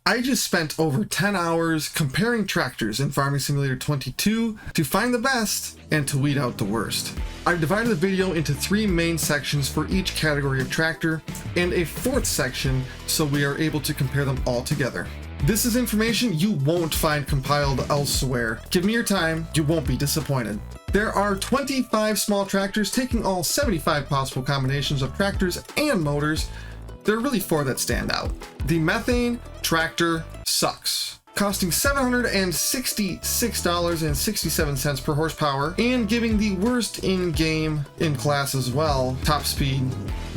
I just spent over 10 hours comparing tractors in Farming Simulator 22 to find the best and to weed out the worst. I've divided the video into 3 main sections for each category of tractor and a 4th section so we are able to compare them all together. This is information you won't find compiled elsewhere. Give me your time, you won't be disappointed. There are 25 small tractors taking all 75 possible combinations of tractors and motors. There are really 4 that stand out. The methane tractor sucks, costing $766.67 per horsepower and giving the worst in-game in class as well, top speed.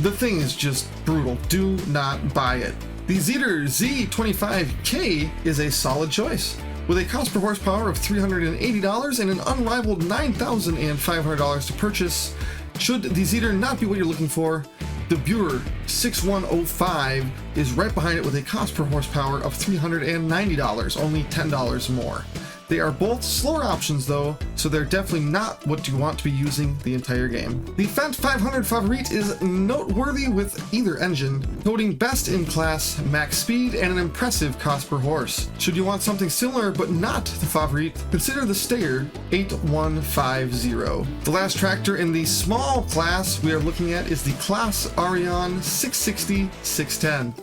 The thing is just brutal. Do not buy it. The Zetor Z25K is a solid choice. With a cost per horsepower of $380 and an unrivaled $9,500 to purchase, should the Zetor not be what you're looking for, the Buer 6105 is right behind it with a cost per horsepower of $390, only $10 more. They are both slower options though, so they're definitely not what you want to be using the entire game. The Fendt 500 Favorit is noteworthy with either engine, noting best in class max speed and an impressive cost per horse. Should you want something similar but not the Favorit, consider the Steyr 8150. The last tractor in the small class we are looking at is the Claas Arion 660-610.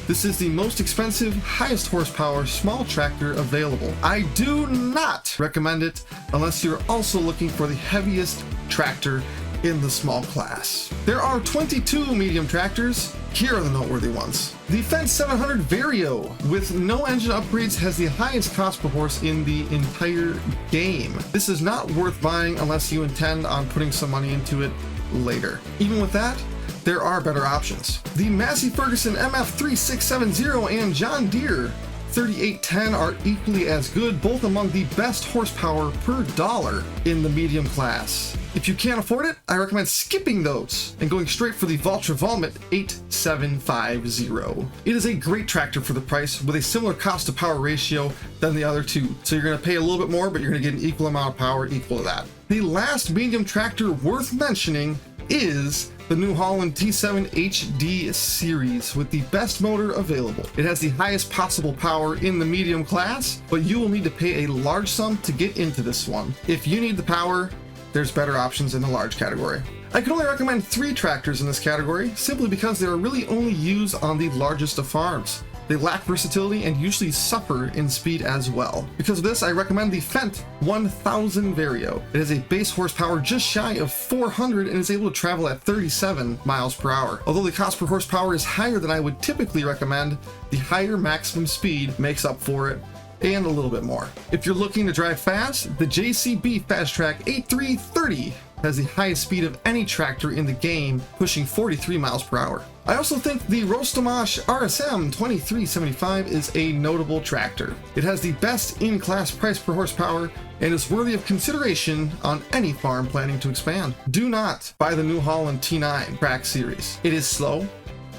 This is the most expensive, highest horsepower small tractor available. I do not recommend it unless you're also looking for the heaviest tractor in the small class. There are 22 medium tractors. Here are the noteworthy ones. The Fendt 700 Vario with no engine upgrades has the highest cost per horse in the entire game. This is not worth buying unless you intend on putting some money into it later. Even with that, there are better options. The Massey Ferguson MF3670 and John Deere 3810 are equally as good, both among the best horsepower per dollar in the medium class. If you can't afford it, I recommend skipping those and going straight for the Valtra Valmet 8750. It is a great tractor for the price with a similar cost to power ratio than the other two. So you're going to pay a little bit more, but you're going to get an equal amount of power equal to that. The last medium tractor worth mentioning is the New Holland T7 HD series with the best motor available. It has the highest possible power in the medium class, but you will need to pay a large sum to get into this one. If you need the power, there's better options in the large category. I can only recommend 3 tractors in this category simply because they are really only used on the largest of farms. They lack versatility and usually suffer in speed as well. Because of this, I recommend the Fendt 1000 Vario. It has a base horsepower just shy of 400 and is able to travel at 37 miles per hour. Although the cost per horsepower is higher than I would typically recommend, the higher maximum speed makes up for it and a little bit more. If you're looking to drive fast, the JCB Fast Track 8330 has the highest speed of any tractor in the game, pushing 43 miles per hour. I also think the Rostamash RSM 2375 is a notable tractor. It has the best in-class price per horsepower and is worthy of consideration on any farm planning to expand. Do not buy the New Holland T9 track series. It is slow,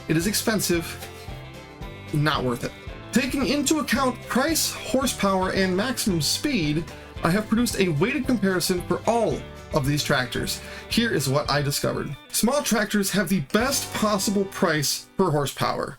it is expensive, not worth it. Taking into account price, horsepower, and maximum speed, I have produced a weighted comparison for all of these tractors. Here is what I discovered. Small tractors have the best possible price per horsepower.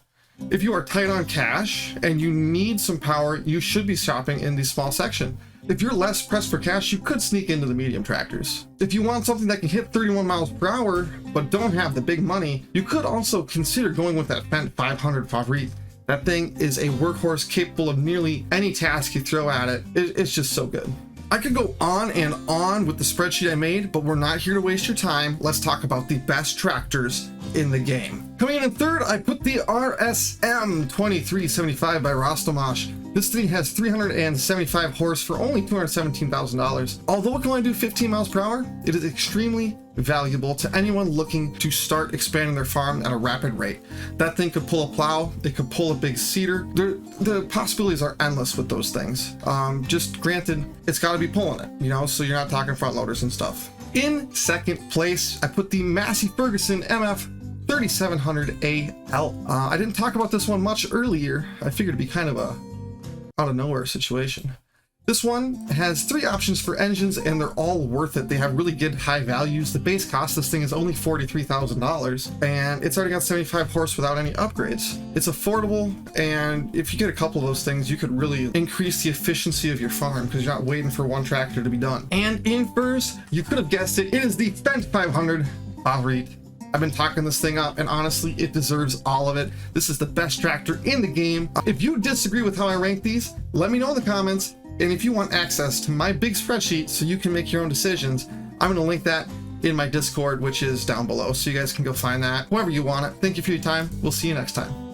If you are tight on cash and you need some power, you should be shopping in the small section. If you're less pressed for cash, you could sneak into the medium tractors. If you want something that can hit 31 miles per hour but don't have the big money, you could also consider going with that Fendt 500 Favorit. That thing is a workhorse capable of nearly any task you throw at it. It's just so good. I could go on and on with the spreadsheet I made, but we're not here to waste your time. Let's talk about the best tractors in the game. Coming in third, I put the RSM 2375 by Rostamash. This thing has 375 horse for only $217,000. Although it can only do 15 miles per hour, it is extremely valuable to anyone looking to start expanding their farm at a rapid rate. That thing could pull a plow, it could pull a big seeder. The possibilities are endless with those things. Just granted, it's got to be pulling it, you know, so you're not talking front loaders and stuff. In second place, I put the Massey Ferguson MF 3700AL. I didn't talk about this one much earlier. I figured it'd be kind of a out of nowhere situation. This one has 3 options for engines, and they're all worth it. They have really good high values. The base cost of this thing is only $43,000, and it's already got 75 horse without any upgrades. It's affordable, and if you get a couple of those things, you could really increase the efficiency of your farm because you're not waiting for one tractor to be done. And in first, you could have guessed it, it is the Fendt 500 Favorite. I've been talking this thing up, and honestly, it deserves all of it. This is the best tractor in the game. If you disagree with how I rank these, let me know in the comments. And if you want access to my big spreadsheet so you can make your own decisions, I'm going to link that in my Discord, which is down below, so you guys can go find that however you want it. Thank you for your time. We'll see you next time.